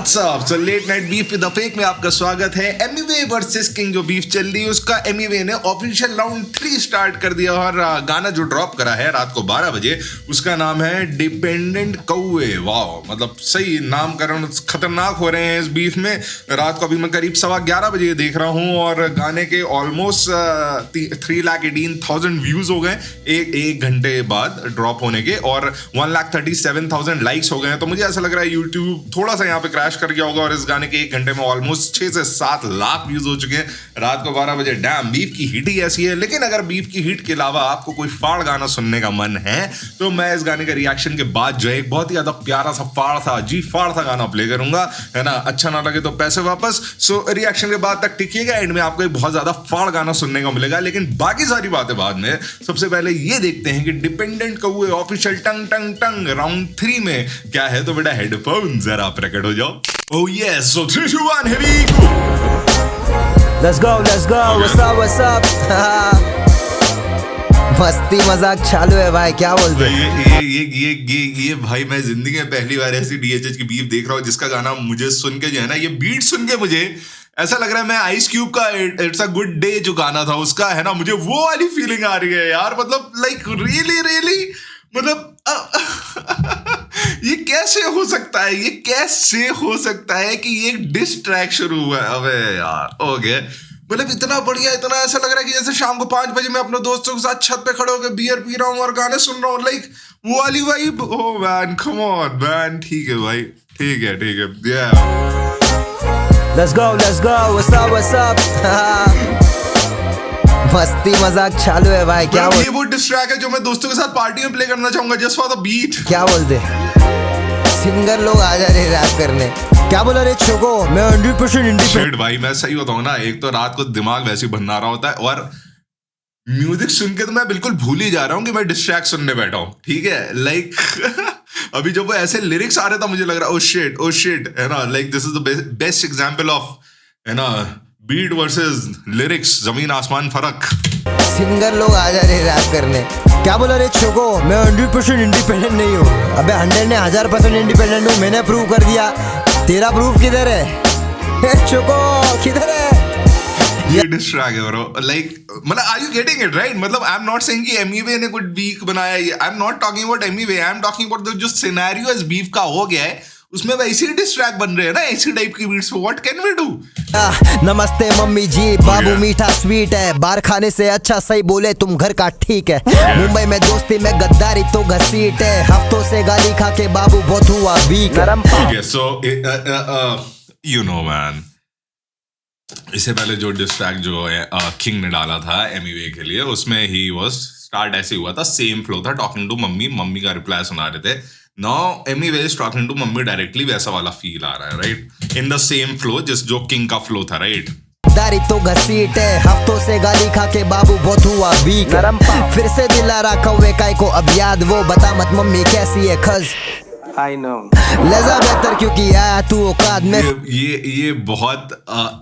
WhatsApp so late night beef with the fake में आपका स्वागत है। एमिवे वर्सेस किंग जो बीफ चल रही है उसका एमिवे ने ऑफिशियल राउंड 3 स्टार्ट कर दिया और गाना जो ड्रॉप करा है रात को 12 बजे उसका नाम है डिपेंडेंट कौवे। वाओ, मतलब सही नामकरण खतरनाक हो रहे हैं इस बीफ में। रात को अभी मैं करीब 11:15 बजे देख रहा हूँ और गाने के ऑलमोस्ट 3,18,000 व्यूज हो गए एक घंटे बाद ड्रॉप होने के और 1,37,000 लाइक्स हो गए हैं। तो मुझे ऐसा लग रहा है यूट्यूब थोड़ा सा यहाँ पे क्रैश कर गया होगा और इस गाने के 1 घंटे में ऑलमोस्ट 6 से 7 लाख व्यूज हो चुके हैं रात को 12 बजे। डैम, बीफ की हिट ही ऐसी है। लेकिन अगर बीफ की हिट के अलावा आपको कोई फाड़ गाना सुनने का मन है तो मैं इस गाने के रिएक्शन के बाद जो है एक बहुत ही ज्यादा प्यारा सा फाड़ सा गाना प्ले करूंगा, है ना। अच्छा ना लगे तो पैसे वापस। सो रिएक्शन के बाद तक टिकिएगा, एंड में आपको एक बहुत ज्यादा फाड़ गाना सुनने को मिलेगा। लेकिन बाकी सारी बातें बाद में। सबसे पहले ये देखते हैं कि डिपेंडेंट कौवे ऑफिशियल टंग टंग टंग राउंड 3 में क्या है। तो बेटा हेडफोन जरा प्रकट हो जाओ। Oh yes, so 3, 2, 1, here we go. Let's go. Okay. What's up? मस्ती मजाक चालू है भाई, क्या बोलते हैं? ये भाई मैं जिंदगी में पहली बार ऐसी डीएचएच की बीफ देख रहा हूँ जिसका गाना मुझे सुन के जो है ना, ये बीट सुन के मुझे ऐसा लग रहा है मैं आइस क्यूब का इट्स अ गुड डे जो गाना था उसका, है ना, मुझे वो वाली फीलिंग आ रही है यार। मतलब लाइक रियली मतलब ये कैसे हो सकता है, ये कैसे हो सकता है कि ये डिस ट्रैक शुरू हुआ है? अबे यार, ओके, मतलब इतना बढ़िया, इतना ऐसा लग रहा है कि जैसे शाम को 5 बजे मैं अपने दोस्तों के साथ छत पे खड़े होकर बियर पी रहा हूँ और गाने सुन रहा हूँ, लाइक वो वाली vibe. Oh man, come on man, ठीक है भाई, ठीक है yeah. Let's go, what's up? मस्ती मजाक चालू है भाई, क्या बोलते? ये वो डिस ट्रैक है जो मैं दोस्तों के साथ पार्टी में प्ले करना चाहूंगा जस्ट फॉर द बीट। क्या बोलते? सिंगर लोग आ जा रहे रैप करने। क्या बोला रे छोको, मैं 100% इंडिपेंडेंट भाई। मैं सही बताऊं ना, एक तो रात को दिमाग वैसे बना रहा होता है और म्यूजिक सुन के तो मैं बिल्कुल भूल ही जा रहा हूँ कि मैं डिस्ट्रैक्ट सुनने बैठा हूँ, ठीक है। लाइक अभी जब वो ऐसे लिरिक्स आ रहे था मुझे लग रहा ओ शिट, है ना, like this is the best example of, है ना, बीट वर्सेस लिरिक्स, जमीन आसमान फर्क। सिंगर लोग आ जा रहे रैप करने। क्या बोला रे छोको, मैं 100% इंडिपेंडेंट नहीं हूँ। अबे 100 ने 1000% इंडिपेंडेंट हूँ, मैंने प्रूव कर दिया। तेरा प्रूफ किधर है छोको, किधर है? ये डिस्ट्रैक्ट है ब्रो, लाइक मतलब are you getting it right? मतलब आई एम नॉट सेइंग कि एमईवे ने कुछ वीक बनाया, I am not talking about Emiway, I am talking about जो सिनेरियो इस बीफ का हो गया है उसमें वैसे ही डिस्ट्रैक्ट बन रहे हैं ना, ऐसी टाइप की बीट्स पे। What can we do? नमस्ते मम्मी जी, बाबू मीठा स्वीट है, बाहर खाने से अच्छा सही बोले तुम घर का ठीक है। मुंबई में दोस्ती में गद्दारी तो घसीट है, हफ्तों से गाली खा के बाबू बहुत हुआ weak. Okay, so you know man, इससे पहले जो डिस्ट्रैक्ट जो है किंग ने डाला था एमईवे के लिए, उसमें ही वाज स्टार्ट ऐसे हुआ था, सेम फ्लो था, टॉकिंग टू मम्मी का रिप्लाई सुना रहे थे। Now Emiway is talking to mummy directly, वैसा वाला फील आ रहा है right, in the same flow जो किंग का फ्लो था राइट। दारी तो घसीट है, हफ्तों से गाली खा के बाबू बहुत हुआ वीक। फिर से दिला रहा कौवे काय को अब याद, वो बता मत मम्मी कैसी है खज। I know लजा बेहतर क्योंकि आया तू औकात में। ये बहुत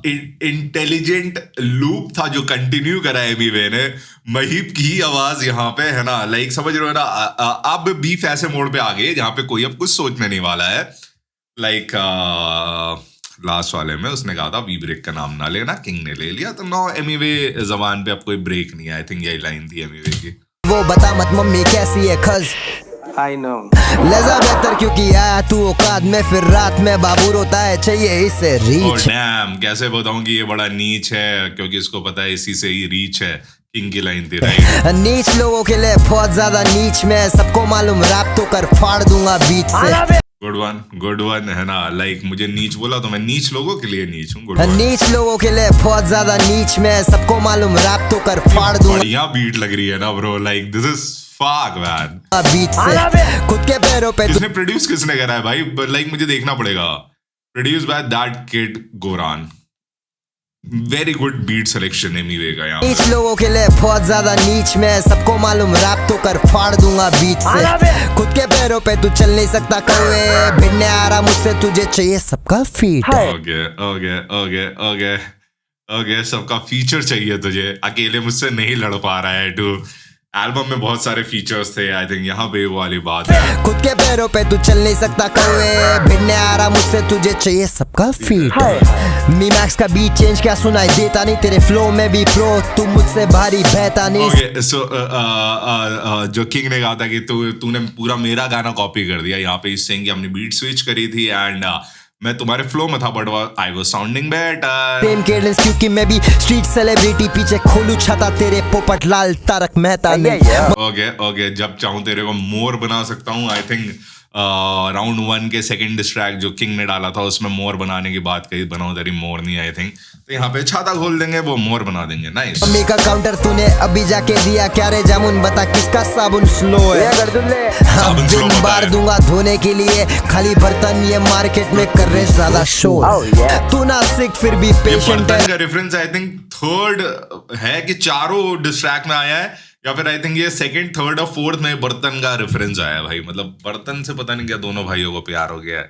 इंटेलिजेंट लूप था जो कंटिन्यू करा एमईवे ने। महीप की ही आवाज यहाँ पे, है ना, लाइक समझ रहे हो ना। अब बीफ ऐसे मोड पे आ गए जहाँ पे कोई अब कुछ सोचने नहीं वाला है। लाइक लास्ट वाले में उसने कहा था वी ब्रेक का नाम ना लेना, किंग ने ले लिया, तो नो एमईवे जबान पे अब कोई ब्रेक नहीं है। आई थिंक यही लाइन थी एमईवे की, वो बता मत मम्मी कैसी है खज। I know लजा बेहतर क्योंकि आया तू औकात में, फिर रात में बाबू रोता है चाहिए इसे रीच। डैम, कैसे बताऊं कि ये बड़ा नीच है क्योंकि इसको पता है इसी से ही रीच है। किंग की लाइन थी राइट। नीच लोगों के लिए बहुत ज्यादा नीच में, सबको मालूम रैप तो कर फाड़ दूंगा बीच से। गुड वन, है ना, लाइक मुझे नीच बोला तो मैं नीच लोगों के लिए नीच हूँ। नीच लोगों के लिए बहुत ज्यादा नीच में, सबको मालूम रैप तो कर फाड़ दूंगा। बढ़िया बीट लग रही है ना bro, like this is fuck man. बीच से खुद के पैरों पे। किसने प्रोड्यूस किसने करा है भाई? लाइक मुझे देखना पड़ेगा। Produce by that kid Goran. Very good beat selection Emiway का यहाँ। नीच लोगों के लिए बहुत ज्यादा नीच में, सबको मालूम रैप तो कर फाड़ दूंगा बीच से। खुद के पैरों पे तू चल नहीं सकता कौवे, भिड़ने आ रहा मुझसे तुझे चाहिए सबका फीट। ओके, सबका फीचर चाहिए तुझे, अकेले मुझसे नहीं लड़ पा रहा है तू, एल्बम में बहुत सारे फीचर्स थे, आई थिंक यहाँ पे वो वाली बात है। खुद के पैरों पे तू चल नहीं सकता कौवे, भिड़ने आ रहा मुझसे तुझे चाहिए सबका फीट। मी मैक्स का बीट चेंज क्या सुनाई देता नहीं, तेरे फ्लो में भी प्रो, तू मुझसे भारी बहता नहीं। ओके सो जो किंग ने कहा था कि तूने पूरा मेरा गाना कॉपी कर दिया, यहाँ पे इस सिंग की हमने बीट स्विच करी थी एंड मैं तुम्हारे फ्लो में था but I was sounding better. Same cadence क्योंकि मैं भी स्ट्रीट सेलिब्रिटी, पीछे खोलू छाता तेरे पोपट लाल तारक मेहता ने। ओके जब चाहूँ तेरे को मोर बना सकता हूँ। आई थिंक राउंड 1 के सेकंड डिस्ट्रैक्ट जो किंग ने डाला था उसमें मोर बनाने की बात कही, बनाओ तेरी मोर नहीं। आई थिंक तो यहाँ पे छाता खोल देंगे, वो मोर बना देंगे। नाइस। मम्मी का काउंटर तूने अभी जाके दिया क्या रे जामुन, बता किसका साबुन स्लो है। साबुन slow दिन बार दूंगा धोने के लिए, खाली बर्तन ये मार्केट में कर रहे ज्यादा शोर। तू ना सिक फिर भी पेशेंट है। का रेफरेंस आई थिंक थर्ड है कि चारों डिस्ट्रैक्ट में आया है, या फिर आई थिंक ये सेकंड, थर्ड और फोर्थ में बर्तन का रेफरेंस आया है भाई। मतलब बर्तन से पता नहीं क्या दोनों भाइयों को प्यार हो गया है।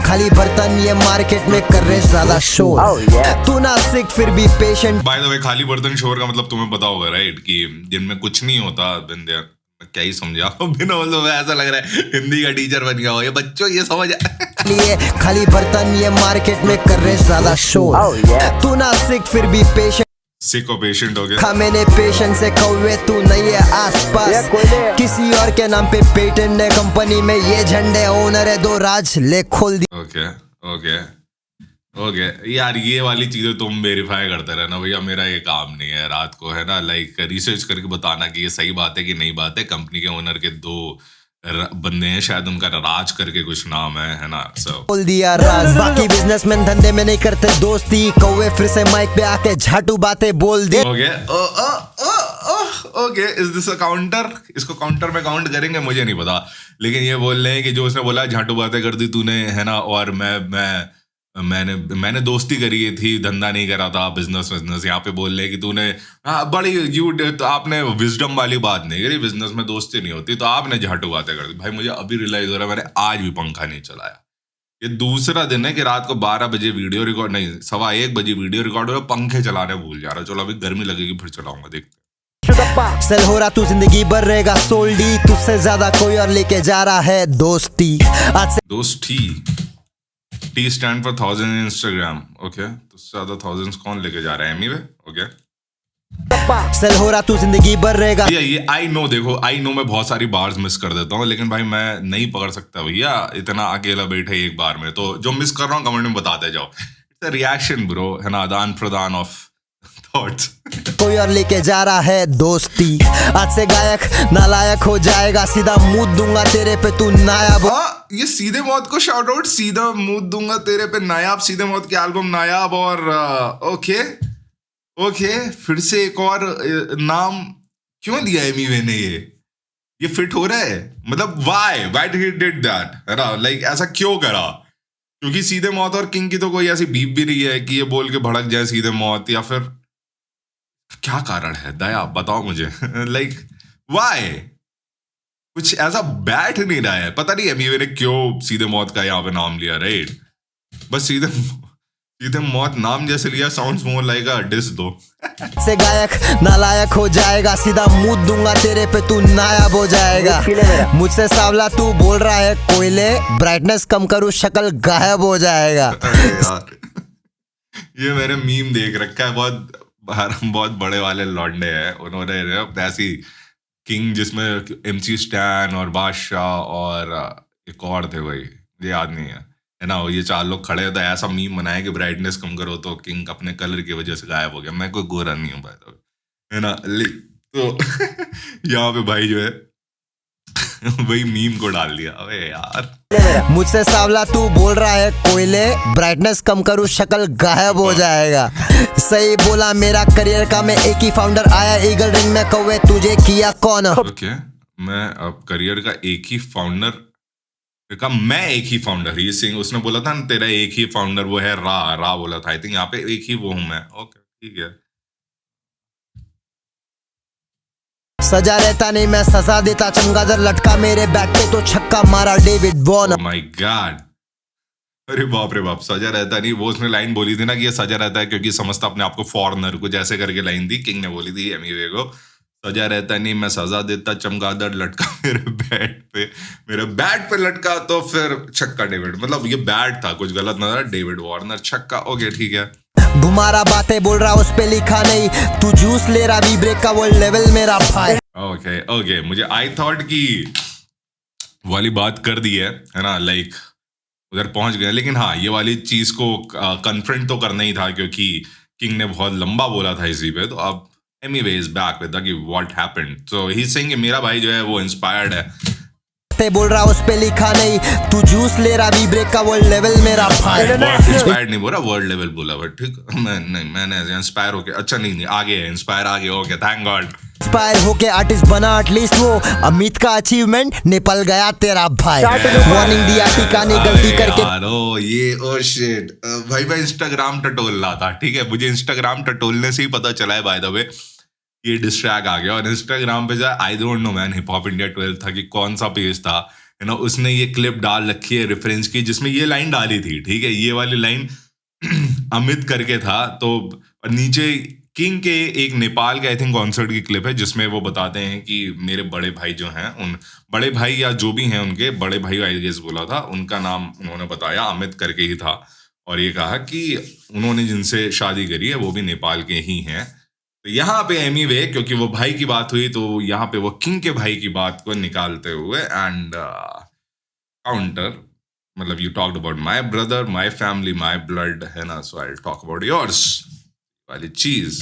खाली बर्तन ये मार्केट में कर रहे ज्यादा शोर। तू ना सिक फिर भी पेशेंट। बाय द वे खाली बर्तन शोर का मतलब तुम्हें पता होगा राइट, कि जिनमें कुछ नहीं होता बिंदे, क्या ही समझा बिना, मतलब ऐसा लग रहा है हिंदी का टीचर बन गया हो ये बच्चों, ये समझ लिए खाली बर्तन ये मार्केट में कर रहे ज्यादा शोर। तू ना सिक फिर भी पेशेंट, सिक और पेशेंट हो गया। खा मैंने पेशेंट से कौवे, तू नहीं है आसपास, किसी और के नाम पे पेटेंट है कंपनी में ये झंडे, ओनर है दो राज ले खोल दी। ओके यार ये वाली चीजें तुम वेरीफाई करते रहना भैया, मेरा ये काम नहीं है रात को, है ना, लाइक रिसर्च करके बताना कि ये सही बात है कि नहीं बात है। कंपनी के ओनर के 2 बंदे हैं, शायद उनका राज करके कुछ नाम है ना। सब बोल दिया राज, बाकी बिजनेसमैन धंधे में नहीं करते दोस्ती, कौवे फिर से माइक पे आके झाटू बातें बोल दी। Okay is this a counter? इसको काउंटर में काउंट करेंगे मुझे नहीं पता, लेकिन ये बोल रहे हैं कि जो उसने बोला झाटू बातें कर दी तूने, है ना, और मैंने दोस्ती करी थी, धंधा नहीं करा था, बिजनेस। यहाँ पे बोल रहे हैं कि तूने तो आपने विजडम वाली बात नहीं करी, बिजनेस में दोस्ती नहीं होती, तो आपने झाटू बातें कर दी। भाई मुझे अभी रियलाइज हो रहा है मैंने आज भी पंखा नहीं चलाया। ये दूसरा दिन है कि रात को 12 बजे वीडियो रिकॉर्ड, नहीं 1:15 बजे वीडियो रिकॉर्ड हो, पंखे चलाने भूल जा रहा। चलो अभी गर्मी लगेगी फिर चलाऊंगा, देखते। सेल हो रहा तू जिंदगी भर रहेगा सोल्डी, तुझसे ज्यादा कोई और लेके जा रहा है दोस्ती। आज से दोस्ती, T stand for 1000 in Instagram. Okay तो ज्यादा thousands कौन लेके जा रहा है एनीवे। ओके सेल हो रहा तू जिंदगी भर रहेगा। ये आई नो, देखो आई नो मैं बहुत सारी बार्स मिस कर देता हूँ, लेकिन भाई मैं नहीं पकड़ सकता भैया इतना अकेला बैठे एक बार में, तो जो मिस कर रहा हूँ कमेंट में बताते जाओ। इट्स अ रिएक्शन ब्रो, है ना, आदान प्रदान ऑफ थॉट्स। कोई और लेके जा रहा है दोस्ती, आज से गायक नालायक हो जाएगा, सीधा मुंह दूंगा तेरे पे तू नायाब। ये सीधे मौत को शाउट आउट, सीधा मुंह दूंगा तेरे पे नायाब, सीधे मौत की एल्बम नायाब। और ओके फिर से एक और नाम क्यों दिया एमीवे ने? ये फिट हो रहा है, मतलब व्हाई ही डिड दैट, है ना, लाइक ऐसा क्यों करा? क्योंकि सीधे मौत और किंग की तो कोई ऐसी बीप भी नहीं है कि ये बोल के भड़क जाए सीधे मौत, या फिर क्या कारण है? दया बताओ मुझे। लाइक व्हाई कुछ ऐसा बैठ नहीं रहा है, पता नहीं एमीवे ने क्यों सीधे मौत का यहाँ पे नाम लिया, राइट? बस सीधे मौत नाम जैसे लिया, sounds more like a diss though. से गायक नालायक हो जाएगा, सीधा मुंह दूंगा तेरे पे तू नायाब हो जाएगा। मुझसे सावला तू बोल रहा है कोयले, ब्राइटनेस कम करूँ शक्ल गायब हो जाएगा। यार ये मैंने मीम देख रखा है, बहुत बड़े वाले लौंडे हैं, उन्होंने ऐसी किंग जिसमें MC स्टैन और बादशाह और एक और थे भाई, मुझे याद नहीं है ना, ये 4 लोग खड़े थे, ऐसा मीम बनाया कि ब्राइटनेस कम करो तो किंग अपने कलर की वजह से गायब हो गया। मैं कोई गोरा नहीं हूँ भाई, है ना, तो यहाँ पे भाई जो है वही मीम को डाल दिया। अबे यार मुझसे सावला तू बोल रहा है कोयले, ब्राइटनेस कम करूँ शक्ल गायब हो जाएगा। सही बोला मेरा करियर का मैं एक ही फाउंडर, आया ईगल रिंग में कौवे तुझे किया कौन? ओके मैं अब करियर का एक ही फाउंडर का, मैं एक ही फाउंडर, ये सिंह उसने बोला था ना तेरा एक ही फाउंडर वो है रा बोला था, आई थिंक यहाँ पे एक ही वो हूं मैं। ओके ठीक है, सजा रहता नहीं मैं सजा देता, चमगादड़ लटका मेरे बैट पे तो छक्का मारा डेविड वॉर्नर। माय गॉड, अरे बाप रे बाप, सजा रहता नहीं, वो उसने लाइन बोली थी ना कि ये सजा रहता है क्योंकि समझता अपने आप को फॉरेनर, कुछ ऐसे करके लाइन थी किंग ने बोली थी एमीवे को, सजा रहता नहीं, मैं सजा देता, चमगादड़ लटका मेरे बैट पे लटका तो फिर छक्का डेविड, मतलब ये बैट था, कुछ गलत ना था, डेविड वार्नर छक्का, ओके ठीक है। घुमारा बातें बोल रहा उस पे लिखा नहीं, तू जूस ले रहा वी ब्रेक का वर्ल्ड लेवल मेरा भाई। ओके मुझे आई थॉट कि वाली बात कर दी है ना, लाइक उधर पहुंच गए, लेकिन हाँ ये वाली चीज को कन्फ्रंट तो करना ही था क्योंकि किंग ने बहुत लंबा बोला था इसी पे। तो अब एनीवेज बैक विद द कि what happened. So he saying कि मेरा भाई जो है वो इंस्पायर्ड है, बोल रहा उस पे लिखा नहीं, तू जूस ले रहा वी ब्रेक का वर्ल्ड लेवल मेरा भाई। इंस्पायर्ड नहीं बोला, वर्ल्ड लेवल बोला, बट ठीक मैंने इंस्पायर होके, अच्छा नहीं आगे है, इंस्पायर आगे, ओके थैंक गॉड। इंस्पायर होके आर्टिस्ट बना एटलीस्ट वो, अमित का अचीवमेंट निपल गया तेरा भाई। वार्निंग दिया टीका ने गलती करके, ओ ये ओ शिट भाई, मैं इंस्टाग्राम टटोल रहा था, ठीक है, मुझे इंस्टाग्राम टटोलने से ही पता चला है बाय द वे ये डिस्ट्रैक्ट आ गया। और इंस्टाग्राम पे जाए, I don't know man, hip hop India 12 था कि कौन सा पेज था, यू नो, उसने ये क्लिप डाल रखी है रेफरेंस की, जिसमें ये लाइन डाली थी, ठीक है, ये वाली लाइन अमित करके था। तो नीचे किंग के एक नेपाल के आई थिंक कॉन्सर्ट की क्लिप है जिसमें वो बताते हैं कि मेरे बड़े भाई जो हैं, उन बड़े भाई या जो भी हैं उनके बड़े भाई आई गेस बोला था, उनका नाम उन्होंने बताया अमित करके ही था, और ये कहा कि उन्होंने जिनसे शादी करी है वो भी नेपाल के ही हैं। तो यहाँ पे एनीवे क्योंकि वो भाई की बात हुई तो यहाँ पे वो किंग के भाई की बात को निकालते हुए एंड काउंटर, मतलब you talked about my brother, my family, my blood, है ना, so I will talk about yours वाली चीज।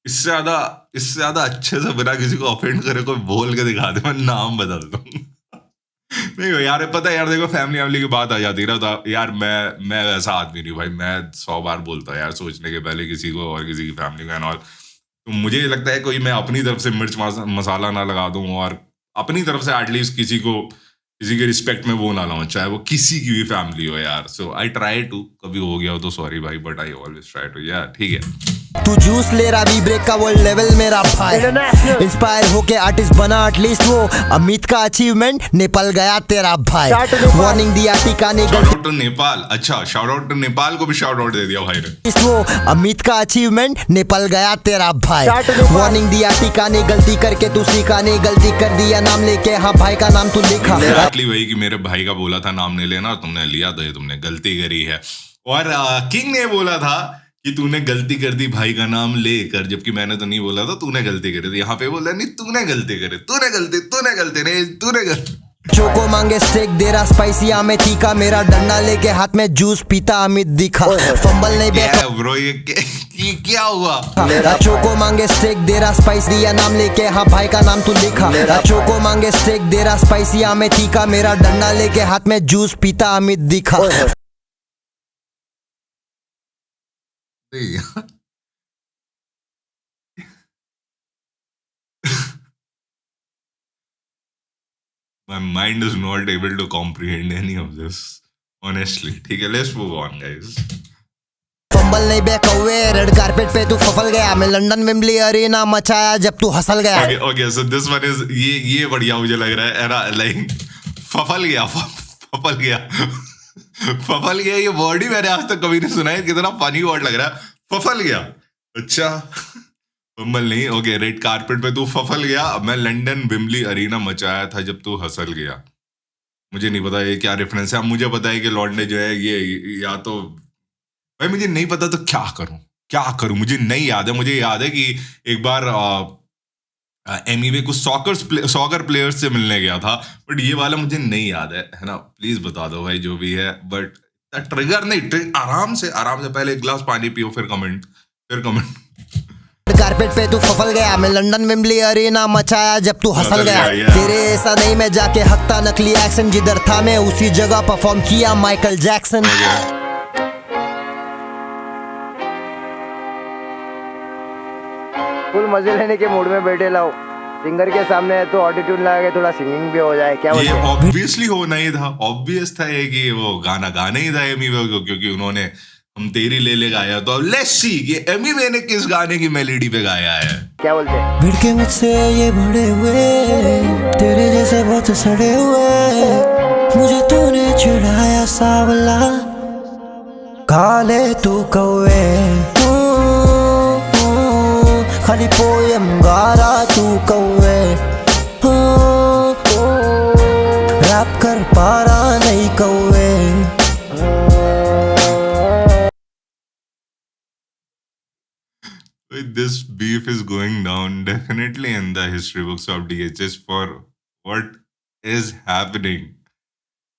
इससे ज्यादा अच्छे से बिना किसी को ऑफेंड करे कोई बोल के दिखा दे, मैं नाम बदल दूं। नहीं यार, पता है यार, देखो फैमिली की बात आ जाती है ना, तो यार मैं वैसा आदमी नहीं भाई, मैं 100 बार बोलता हूँ यार सोचने के पहले किसी को और किसी की फैमिली को एंड ऑल। तो मुझे लगता है कोई मैं अपनी तरफ से मिर्च मसाला ना लगा दूं और अपनी तरफ से एटलीस्ट किसी के रिस्पेक्ट में वो ना लाऊं, चाहे वो किसी की भी फैमिली हो यार। सो आई ट्राई टू, कभी हो गया हो तो सॉरी भाई, but I always try to यार, ठीक है। तू जूस ले रहा वी ब्रेक का वर्ल्ड लेवल मेरा भाई। इंस्पायर होके आर्टिस्ट बना एटलीस्ट वो, अमित का अचीवमेंट निपल गया तेरा भाई। वार्निंग दिया टीका ने शाउट आउट टू नेपाल, अच्छा शाउट आउट टू नेपाल को भी शाउट आउट दे दिया भाई ने। वो अमित का अचीवमेंट निपल गया तेरा भाई। वार्निंग दिया टीका ने गलती करके, तू सीखा नहीं गलती कर दिया नाम लेके, हाँ भाई का नाम तू लिखा। एग्जैक्टली वही कि मेरे भाई का बोला था नाम नहीं लेना, तुमने लिया तो ये तुमने गलती करी है। और किंग ने बोला था कि तूने गलती कर दी भाई का नाम लेकर, जबकि मैंने तो नहीं बोला था तूने गलती करी थी। यहाँ पे बोला नहीं तूने गलती करी, तूने गलती। चोको मांगे स्टेक दे रहा स्पाइसी, में तीखा मेरा डंडा लेके हाथ में जूस पीता अमित दिखा। फंबल नहीं बैठा ब्रो, ये क्या हुआ? चोको मांगे स्टेक दे रहा स्पाइसी, दिया नाम लेके, हाँ भाई का नाम तू लिखा। चोको मांगे स्टेक दे रहा स्पाइसी, में तीखा मेरा डंडा लेके हाथ में जूस पीता अमित दिखा। My mind is not able to comprehend any of this, honestly. ठीक है, let's move on, guys. Fumble नहीं बैक हुए रेड कारपेट पे तू फफल गया, मैं लंदन विम्बली अरीना मचाया जब तू हंसल गया। Okay, so this one is ये बढ़िया मुझे लग रहा है ना, like फफल गया ये वर्ड ही मैंने आज तक कभी नहीं सुना है, कितना फनी वर्ड लग रहा है, फफल गया। अच्छा फंबल नहीं, ओके, रेड कारपेट पे तू फफल गया, मैं लंदन विम्बली अरीना मचाया था जब तू हंसल गया। मुझे नहीं पता ये क्या रेफरेंस है। मुझे पता है कि लॉन्डे जो है ये या तो भाई मुझे नहीं पता तो क्या करूं मुझे नहीं याद है। मुझे याद है कि एक बार एमीवे कुछ सॉकर प्लेयर्स से मिलने गया था, बट ये वाला मुझे नहीं याद है ना, प्लीज बता दो भाई जो भी है। बट ट्रिगर नहीं, आराम से पहले एक गिलास पानी पियो फिर कमेंट। कारपेट पे तू फफल गया, मैं लंदन विम्बली अरीना मचाया जब तू हंसल गया। तेरे ऐसा नहीं मैं जाके हकता नकली एक्शन, जिधर था मैं उसी जगह परफॉर्म किया माइकल जैक्सन। फुल मजे लेने के मूड में बैठे लाओ, सिंगर के सामने है तो ऑटोट्यून लगा के थोड़ा सिंगिंग भी हो जाए, क्या ये ऑब्वियसली होना ही था, ऑब्वियस था ये कि वो गाना ही था एमीवे को, क्योंकि उन्होंने हम तेरी ले गाया। तो लेट्स सी ये एमीवे ने किस गाने की मेलोडी पे गाया है। क्या बोलते हैं? भिड़ के मुझसे ये बड़े हुए, तेरे जैसे बहुत सड़े हुए, मुझे तूने चिढ़ाया सावला, काले तू कौवे खाली पोयम गा रहा तू कौवे, रैप कर पा रहा नहीं कौवे। This beef is going down definitely in the history books of DHS for what is happening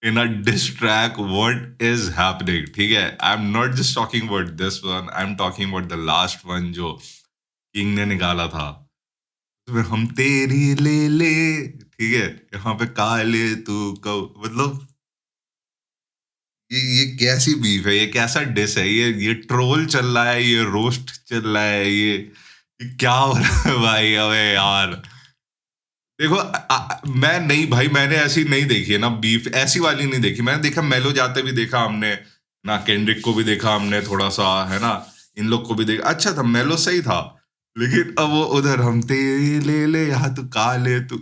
in a diss track. What is happening? ठीक है, I'm not just talking about this one. I'm talking about the last one जो king ने निकाला था। उसमें हम तेरी ले ले, ठीक है, यहाँ पे काले तू कौ, मतलब ये कैसी बीफ है, ये कैसा डिस है, ये ट्रोल चल रहा है, ये रोस्ट चल रहा है, ये क्या हो रहा है भाई? अबे यार देखो, मैं नहीं भाई, मैंने ऐसी नहीं देखी है ना बीफ, ऐसी वाली नहीं देखी। मैंने देखा मेलो जाते भी देखा हमने ना, केंड्रिक को भी देखा हमने थोड़ा सा, है ना, इन लोग को भी देखा, अच्छा था, मेलो सही था। लेकिन अब वो उधर हम तेरी ले ले, यहाँ तू काले तू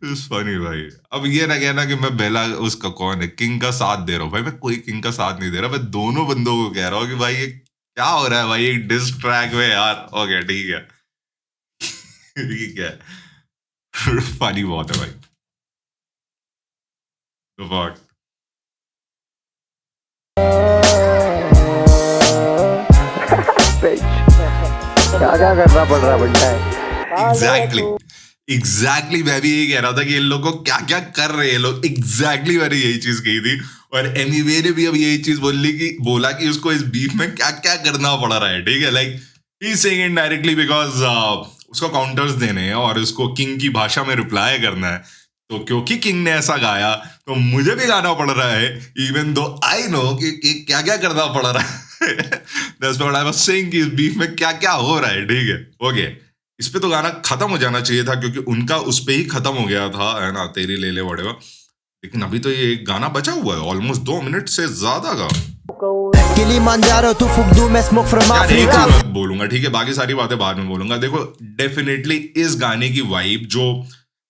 फनी भाई। अब ये ना कहना कि मैं बेला उसका कौन है, किंग का साथ दे रहा हूँ भाई, मैं कोई किंग का साथ नहीं दे रहा, मैं दोनों बंदों को कह रहा हूँ कि भाई ये क्या हो रहा है भाई, एक डिस ट्रैक में यार। ओके ठीक है ठीक है फनी बहुत है भाई। तो fuck? क्या क्या करना पड़ रहा बनता है। एग्जैक्टली मैं भी यही कह रहा था कि इन लोगों को क्या क्या कर रहे हैं लोग। एग्जैक्टली मैंने यही चीज कही थी, और एमीवे ने भी अब यही चीज बोला कि उसको इस बीफ में क्या क्या करना पड़ रहा है। ठीक है, like he saying indirectly because उसको काउंटर्स देने हैं और उसको किंग की भाषा में रिप्लाई करना है। तो क्योंकि किंग ने ऐसा गाया तो मुझे भी गाना पड़ रहा है, इवन दो आई नो कि क्या क्या करना पड़ रहा है that's what I was saying कि इस बीफ में क्या क्या हो रहा है। ठीक है, ओके, इस पे तो गाना खत्म हो जाना चाहिए था क्योंकि उनका उस पे ही खत्म हो गया था, है ना, तेरी ले ले वड़ेवा। लेकिन अभी तो ये गाना बचा हुआ है ऑलमोस्ट 2 मिनट से ज्यादा का। बोलूंगा ठीक है, बाकी सारी बातें बाद में बोलूंगा। देखो डेफिनेटली इस गाने की वाइब जो,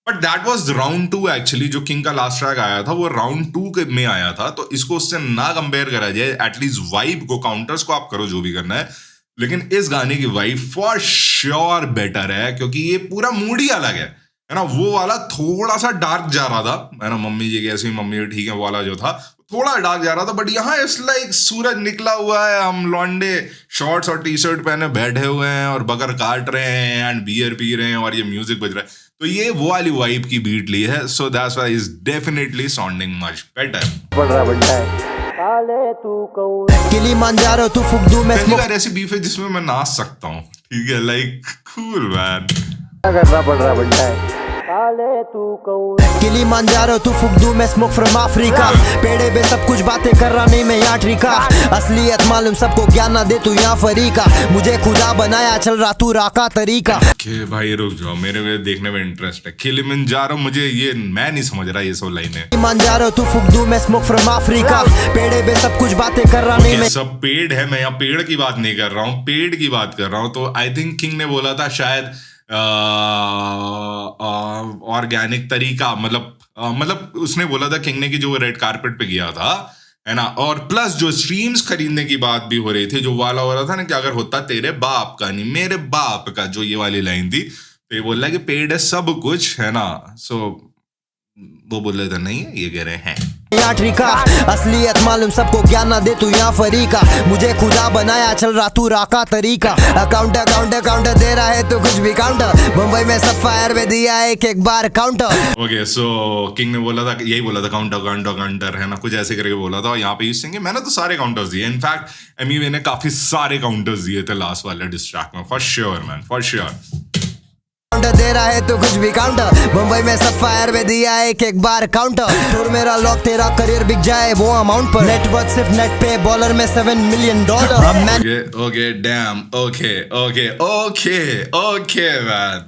but that was round 2 actually, जो किंग का लास्ट ट्रैक आया था वो राउंड 2 में आया था, तो इसको उससे ना कंपेयर करा जाए। एटलीस्ट वाइब को, काउंटर्स को आप करो जो भी करना है, लेकिन इस गाने की वाइब फॉर श्योर बेटर है क्योंकि ये पूरा मूड ही अलग है ना। वो वाला थोड़ा सा डार्क जा रहा था, है ना, मम्मी जी कैसी, मम्मी ठीक है, वो वाला जो था थोड़ा डार्क जा रहा था, बट यहाँ इट्स लाइक सूरज निकला हुआ है, हम लौंडे शॉर्ट्स और टी शर्ट पहने बैठे हुए हैं और बगर काट रहे हैं एंड बियर पी रहे हैं और ये म्यूजिक बज रहा है, तो ये वो वाली वाइब की बीट ली है। So that's why is definitely sounding much better. Kilimanjaro तू फुगदू में पहली बार ऐसी बीफ है जिसमें मैं नाच सकता हूँ। ठीक है, लाइक कूल मैन। क्या करना पड़ रहा बनता है। किलिमांजारो तू फुगदू में स्मोक फ्रॉम अफ्रीका, पेड़े पे सब कुछ बातें कर रहा नहीं मैं यहाँ ट्रिका, असलियत मालूम सबको ज्ञान ना दे तू यहाँ फरीका, मुझे खुदा बनाया चल रहा तू राका तरीका। के भाई रुक जाओ, मेरे देखने में इंटरेस्ट है। किलिमांजारो मुझे ये मैं नहीं समझ रहा ये सब लाइनें। किलिमांजारो तू फुगदू में स्मोक फ्रॉम अफ्रीका, पेड़े पे सब कुछ बातें कर रहा नहीं मैं। सब पेड़ है, मैं यहाँ पेड़ की बात नहीं कर रहा हूँ, पेड़ की बात कर रहा हूँ। तो आई थिंक किंग ने बोला था शायद ऑर्गेनिक तरीका, मतलब उसने बोला था किंग ने कि जो रेड कारपेट पे गया था, है ना, और प्लस जो स्ट्रीम्स खरीदने की बात भी हो रही थी, जो वाला हो रहा था ना कि अगर होता तेरे बाप का नहीं मेरे बाप का, जो ये वाली लाइन थी, तो ये बोल रहा है कि पेड़ है सब कुछ, है ना। सो वो बोल रहे थे नहीं है, ये कह रहे हैं यहाँ ट्रिका, असलियत मालूम सबको ज्ञान ना दे तू यहाँ फरीका, मुझे खुदा बनाया चल रहा तू राका तरीका, काउंटर काउंटर काउंटर दे रहा है तो कुछ भी काउंटर, मुंबई में सब फायर में दिया एक बार काउंटर। ओके, सो किंग ने बोला था, यही बोला था काउंटर काउंटर काउंटर, है ना, कुछ ऐसे करके बोला था। और यहाँ पे यूज सिंह मैंने तो सारे काउंटर्स दिए, इनफैक्ट एमीवे ने काफी सारे काउंटर्स दिए थे लास्ट वाले डिस ट्रैक में, for sure man, for sure. दे रहा है तो कुछ भी काउंटर, मुंबई में सब फायर में दिया एक बार काउंटर, टूर मेरा लॉक तेरा करियर बिक जाए वो अमाउंट पर, नेटवर्क सिर्फ नेट पे बॉलर में $7 million। Okay damn, okay man,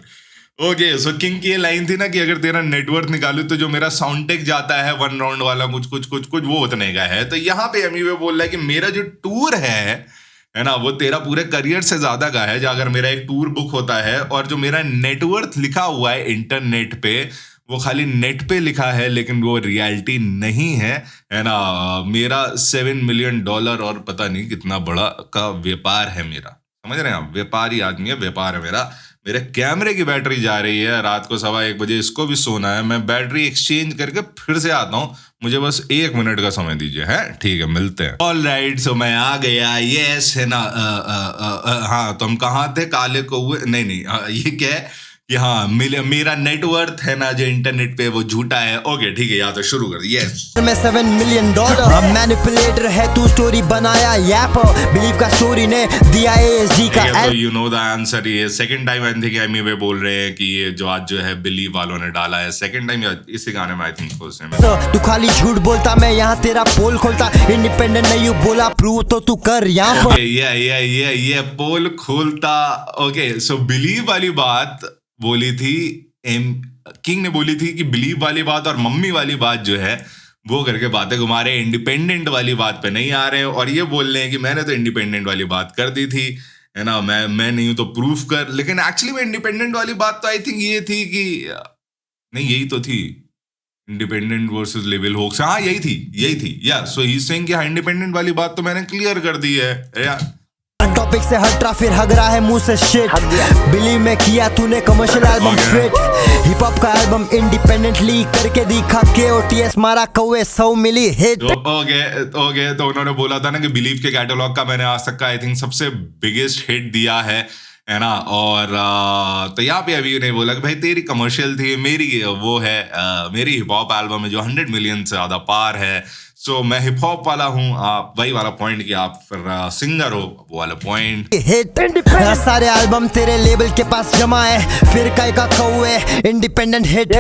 okay. So king की ये लाइन थी ना कि अगर तेरा नेटवर्क निकालू तो जो मेरा साउंड टेक जाता है 1 राउंड वाला कुछ वो उतने का है। तो यहाँ पे एमीवे बोल रहा है कि मेरा जो टूर है ना, वो तेरा पूरे करियर से ज्यादा का है। जो अगर मेरा एक टूर बुक होता है और जो मेरा नेटवर्थ लिखा हुआ है इंटरनेट पे वो खाली नेट पे लिखा है लेकिन वो रियलिटी नहीं है ना। मेरा $7 मिलियन और पता नहीं कितना बड़ा का व्यापार है मेरा, समझ रहे हैं आप, व्यापारी आदमी है, व्यापार है मेरा। मेरे कैमरे की बैटरी जा रही है, रात को 1:15 बजे इसको भी सोना है, मैं बैटरी एक्सचेंज करके फिर से आता हूँ, मुझे बस 1 मिनट का समय दीजिए, है ठीक है, मिलते हैं। ऑल राइट, सो मैं आ गया, यस है ना। हाँ, तो हम कहाँ थे, काले कौवे, नहीं ये क्या है कि हाँ मेरा नेटवर्थ है ना जो इंटरनेट पे वो झूठा है। ओके ठीक है, या तो शुरू कर। यस मैं $7 मिलियन मैनिपुलेटर है तू, स्टोरी बनाया यप, बिलीव का स्टोरी ने दिया ASD का। तो यू नो द आंसर। ये सेकंड टाइम आई थिंक एमी वे बोल रहे हैं कि ये जो आज जो है बिलीव वालों ने डाला है, सेकंड टाइम इसी गाने में आई थिंक उसने। तू खाली झूठ बोलता, मैं यहाँ तेरा पोल खोलता, इंडिपेंडेंट नहीं बोला प्रूव तो तू कर यहाँ पर। ये पोल खोलता। ओके, सो बिलीव वाली बात बोली थी, किंग ने बोली थी कि बिलीव वाली बात और मम्मी वाली बात जो है वो करके बातें घुमा रहे, इंडिपेंडेंट वाली बात पे नहीं आ रहे हैं। और ये बोल रहे हैं कि मैंने तो इंडिपेंडेंट वाली बात कर दी थी, है ना, मैं नहीं हूं तो प्रूफ कर। लेकिन एक्चुअली में इंडिपेंडेंट वाली बात तो आई थिंक ये थी कि नहीं, यही तो थी, इंडिपेंडेंट वर्सेस लेवल होक्स। हाँ यही थी यार। सो ही सेइंग कि हाँ इंडिपेंडेंट वाली बात तो मैंने क्लियर कर दी है यार। टॉपिक से हट फिर हग रहा है मुंह से शिट, बिलीव में किया तूने commercial album fit, hip hop का एल्बम इंडिपेंडेंटली करके दिखा, KOTS मारा कौवे 100 मिली हिट। ओके, तो उन्होंने बोला था ना कि बिलीव के कैटलॉग का मैंने आज तक का आई थिंक सबसे बिगेस्ट हिट दिया है ना। और तो यहाँ पे अभी उन्हें बोला कि भाई तेरी कमर्शियल थी, मेरी वो है मेरी हिप हॉप एल्बम है जो 100 मिलियन से ज्यादा पार है। सो मैं हिप हॉप वाला हूँ, आप वही वाला पॉइंट कि आप फिर सिंगर हो, वो वाला पॉइंट। हिट सारे एल्बम तेरे लेबल के पास जमा है, फिर काय का कौवे इंडिपेंडेंट हिट।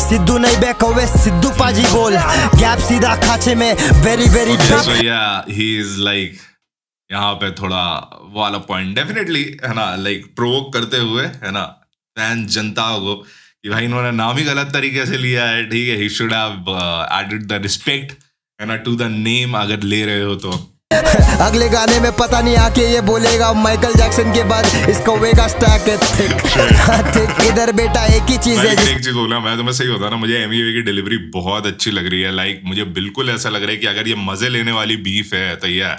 सिद्धू नहीं बे कौवे, सिद्धू पाजी बोल, गैप सीधा खाचे में, वेरी सो या ही इज लाइक यहाँ पे थोड़ा वो वाला पॉइंट डेफिनेटली है ना, लाइक प्रोवोक करते हुए है ना फैन जनता को कि भाई इन्होंने नाम ही गलत तरीके से लिया है, ठीक है, he should have added the respect है ना टू द नेम अगर ले रहे हो तो। अगले गाने में पता नहीं आके ये बोलेगा माइकल जैक्सन के बाद इसको वेगा स्टैक है थिक। इधर बेटा एक ही चीज है, एक चीज बोला मैं तुम्हें, सही होता ना, मुझे एमी की डिलीवरी बहुत अच्छी लग रही है। लाइक मुझे बिल्कुल ऐसा लग रहा है कि अगर ये मजे लेने वाली बीफ है तो ये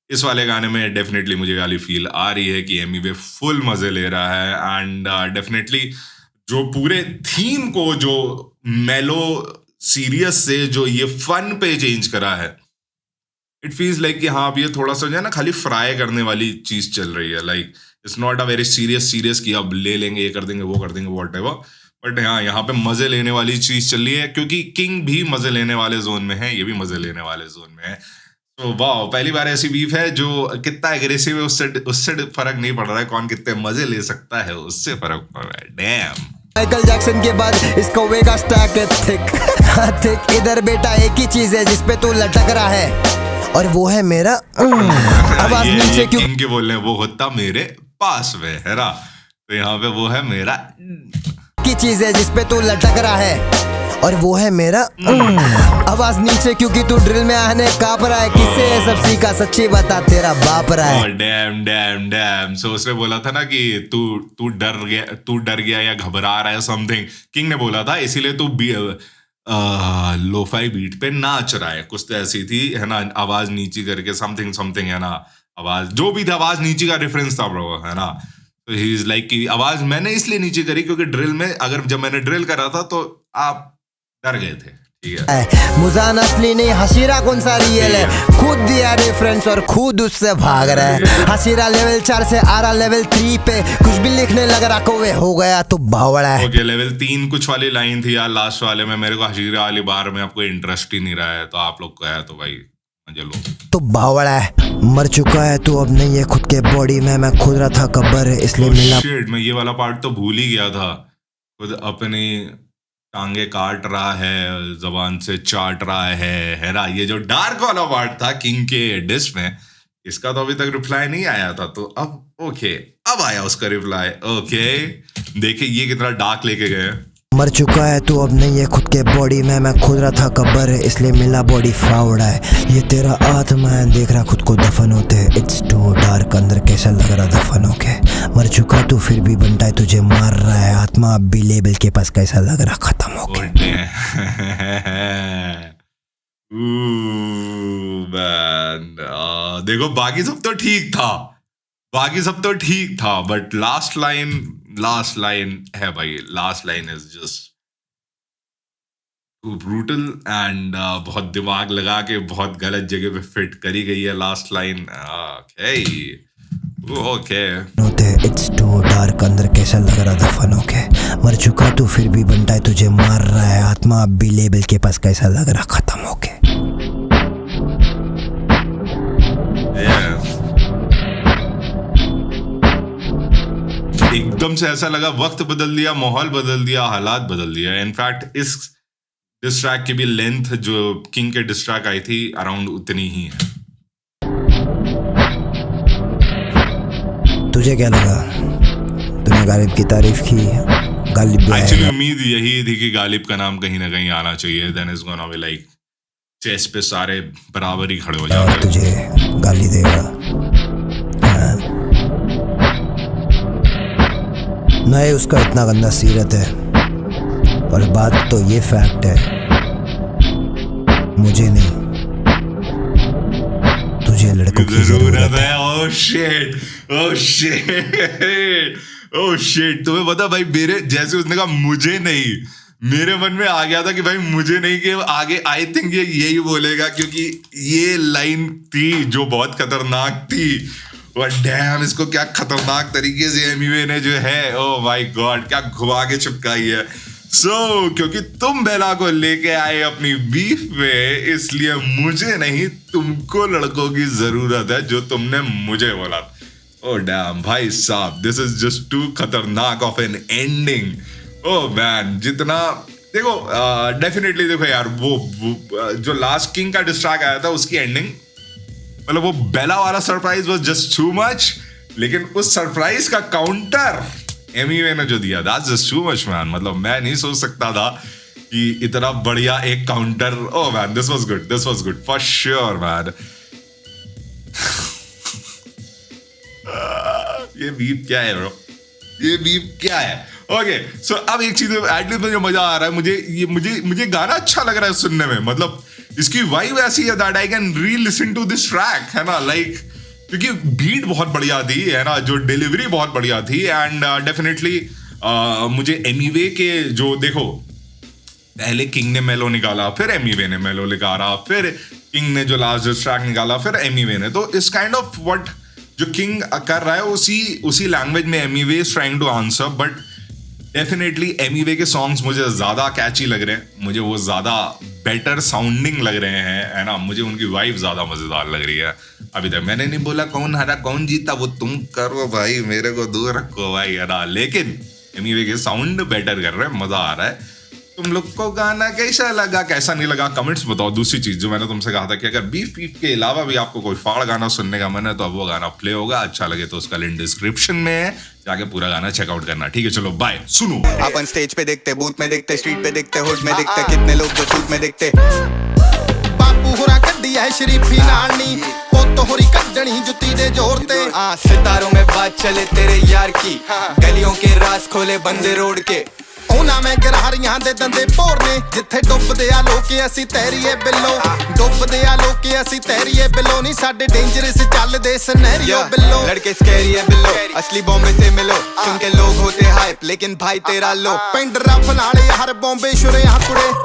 इस वाले गाने में डेफिनेटली मुझे वाली फील आ रही है कि एमी वे फुल मजे ले रहा है। एंड डेफिनेटली जो पूरे थीम को जो मेलो सीरियस से जो ये फन पे चेंज करा है, इट फील्स लाइक कि हाँ अब ये थोड़ा सा जो है ना खाली फ्राई करने वाली चीज चल रही है। Like it's not a very serious कि अब ले लेंगे, ये कर देंगे, वो कर देंगे, व्हाटएवर। बट हाँ यहाँ पे मजे लेने वाली चीज चल रही है, क्योंकि किंग भी मजे लेने वाले जोन में है, ये भी मजे लेने वाले जोन में है। तो वाह, पहली बार ऐसी बीफ है जो कितना एग्रेसिव है उससे फर्क नहीं पड़ रहा है, कौन कितने मजे ले सकता है उससे फर्क पड़ रहा है। डैम, माइकल जैक्सन के बाद इसको वेगा स्टैक है थिक। इधर बेटा एक ही चीज है जिसपे तू लटक रहा है और वो है मेरा आवाज नीचे क्यों किंग के बोल रहे हैं, वो होता मेरे पास में है ना, तो यहाँ पे वो है मेरा की चीज है जिसपे तू लटक रहा है और वो है मेरा आवाज नीचे क्योंकि तू ड्रिल में आने कांप रहा है, किससे ये सब सीखा सच्ची बता तेरा बाप रहा है। डैम सो उसने बोला था ना कि तू डर गया या घबरा रहा है समथिंग, किंग ने बोला था, इसीलिए तू लोफाई बीट पे नाच रहा है, कुछ तो ऐसी थी है ना, आवाज नीची करके समथिंग है ना, आवाज जो भी था आवाज नीची का रेफरेंस था ब्रो है ना। तो ही इज लाइक कि आवाज मैंने इसलिए नीचे करी क्योंकि ड्रिल में जब मैंने ड्रिल करा था तो आप डर गए थे, ठीक है। मुजान असली नहीं, हसीरा कौन सा रियल है, खुद दिया रेफरेंस और खुद उससे भाग रहा है। हसीरा लेवल 4 से आ रहा लेवल 3 पे, कुछ भी लिखने लग रहा को वे हो गया तो भावड़ा है। ओके, लेवल 3 कुछ वाली लाइन थी यार लास्ट वाले में, मेरे को हसीरा वाली बार में आपको इंटरेस्ट ही नहीं रहा है, तो आप लोग को है तो भाई मजे लो। तो भावड़ा है, मर चुका है तू अब नहीं है खुद के बॉडी में, मैं खुद रहा था कब्र है इसलिए मिला। शिट, मैं ये वाला पार्ट तो भूल ही गया था, खुद अपनी टांगे काट रहा है, जबान से चाट रहा है ना। ये जो डार्क वाला पार्ट था किंग के डिस में, इसका तो अभी तक रिप्लाई नहीं आया था, तो अब ओके अब आया उसका रिप्लाई। ओके देखिए ये कितना डार्क लेके गए। मर चुका है तू अब नहीं है खुद के बॉडी में, मैं खुद रहा था कब्र है इसलिए मिला बॉडी फावड़ा है। ये तेरा आत्मा है देख रहा खुद को दफन होते, इट्स टू डार्क अंदर कैसा लग रहा दफन होके। मर चुका तू फिर भी बनता है तुझे मार रहा है, आत्मा अब भी लेबल के पास कैसा लग रहा खत्म होके। देखो बाकी सब तो ठीक था, बाकी सब तो ठीक था, बट लास्ट लाइन है भाई, last line is just brutal and बहुत दिमाग लगा के बहुत गलत जगह पे फिट करी गई है last line. Okay it's too dark अंदर कैसा लग रहा दफन होके। मर चुका तू फिर भी बनता है तुझे मार रहा है, आत्मा अब भी लेबल के पास कैसा लग रहा खत्म होके। एकदम से ऐसा लगा वक्त बदल दिया, माहौल बदल दिया, हालात बदल दिया। इनफैक्ट इस डिस ट्रैक की भी लेंथ जो किंग के डिस ट्रैक आई थी अराउंड उतनी ही है। तुझे क्या लगा? तूने गालिब की तारीफ की, गालिब एक्चुअली उम्मीद यही थी कि गालिब का नाम कहीं ना कहीं आना चाहिए, then is gonna be like chase पे सारे बराबर ही खड़े हो जाते और तुझे गाली देगा। नहीं उसका इतना गंदा सीरत है, और बात तो ये फैक्ट है मुझे नहीं तुझे लड़कों की जरूरत है। Oh shit, oh shit, oh shit. तुम्हें पता भाई मेरे जैसे उसने कहा मुझे नहीं, मेरे मन में आ गया था कि भाई मुझे नहीं, कि आगे आई थिंक ये यही बोलेगा, क्योंकि ये लाइन थी जो बहुत खतरनाक थी। और डैम इसको क्या खतरनाक तरीके से एमिवे ने जो है, ओह माय गॉड, क्या घुमा के चिपकाई है। क्योंकि तुम बेला को लेके आए अपनी बीफ में, इसलिए मुझे नहीं तुमको लड़कों की जरूरत है, जो तुमने मुझे बोला। ओह डैम भाई साहब, दिस इज जस्ट टू खतरनाक of an ending. Oh man, जितना देखो डेफिनेटली देखो यार, वो जो लास्ट किंग का डिस्ट्रैक्ट आया था उसकी एंडिंग, मतलब वो बेला वाला surprise was just too much, लेकिन उस सरप्राइज का काउंटर एमिवे ने जो दिया, that's just too much man. मतलब मैं नहीं सोच सकता था कि इतना बढ़िया एक counter. Oh man, this was good, this was good for sure man. ये बीप क्या है ब्रो, ये बीप क्या है? ओके सो अब एक चीज एटलीस्ट मुझे मजा आ रहा है, मुझे गाना अच्छा लग रहा है सुनने में। मतलब इसकी वाइब ऐसी है that I can relisten to this track, है ना, लाइक क्योंकि बीट बहुत बढ़िया थी, है ना, जो डिलीवरी बहुत बढ़िया थी। एंड डेफिनेटली मुझे एमिवे के जो देखो, पहले किंग ने मेलो निकाला, फिर एमिवे ने मेलो निकाला, फिर किंग ने जो लास्ट ट्रैक निकाला, फिर एमिवे ने, तो इस काइंड ऑफ व्हाट जो किंग कर रहा है उसी लैंग्वेज में Emiway is trying to answer. But definitely Emiway के सॉन्ग्स मुझे ज्यादा कैची लग रहे हैं, मुझे वो ज्यादा बेटर साउंडिंग लग रहे हैं, है ना, मुझे उनकी वाइब ज्यादा मजेदार लग रही है। अभी तक मैंने नहीं बोला कौन हारा कौन जीता, वो तुम करो भाई, मेरे को दूर रखो भाई, है ना, लेकिन एमिवे के साउंड बेटर कर रहे हैं, मजा आ रहा है। तुम लोग को गाना कैसा लगा, कैसा नहीं लगा, कमेंट्स बताओ। दूसरी चीज जो मैंने तुमसे कहा था कि अगर बीफ के अलावा भी आपको कोई फाड़ गाना सुनने का मन है तो अब वो गाना प्ले होगा, अच्छा लगे तो उसका लिंक डिस्क्रिप्शन में है, जाके पूरा गाना चेकआउट करना। ठीक है, चलो बाय। सुनो, अपन स्टेज पे देखते, बूथ में देखते, स्ट्रीट पे देखते, हुड में देखते, कितने लोग जो सूट में देखते। बापू होरा कड्डी है शरीफी नानी, पोतो होरी कड्डनी जुत्ती दे जोर ते। सितारों में बात चले तेरे यार की, गलियों के राज खोले बंदे रोड के। ਉਹਨਾਂ ਮੈਂ ਗਰਾਰੀਆਂ ਦੇ ਦੰਦੇ ਭੋਰਨੇ, ਜਿੱਥੇ ਡੁੱਬਦੇ ਆ ਲੋਕੀ ਅਸੀਂ ਤੈਰੀਏ ਬਿੱਲੋ, ਡੁੱਬਦੇ ਆ ਲੋਕੀ ਅਸੀਂ ਤੈਰੀਏ ਬਿੱਲੋ, ਨਹੀਂ ਸਾਡੇ ਡੇਂਜਰਸ ਚੱਲਦੇ ਸਿਨੈਰੀਓ ਬਿੱਲੋ। लड़के स्कैरी है बिल्लो, असली बॉम्बे से मिलो, सुन के लोग होते हाइप लेकिन भाई तेरा लो। पिंड रफ नाले हर बॉम्बे शुरे कुड़े।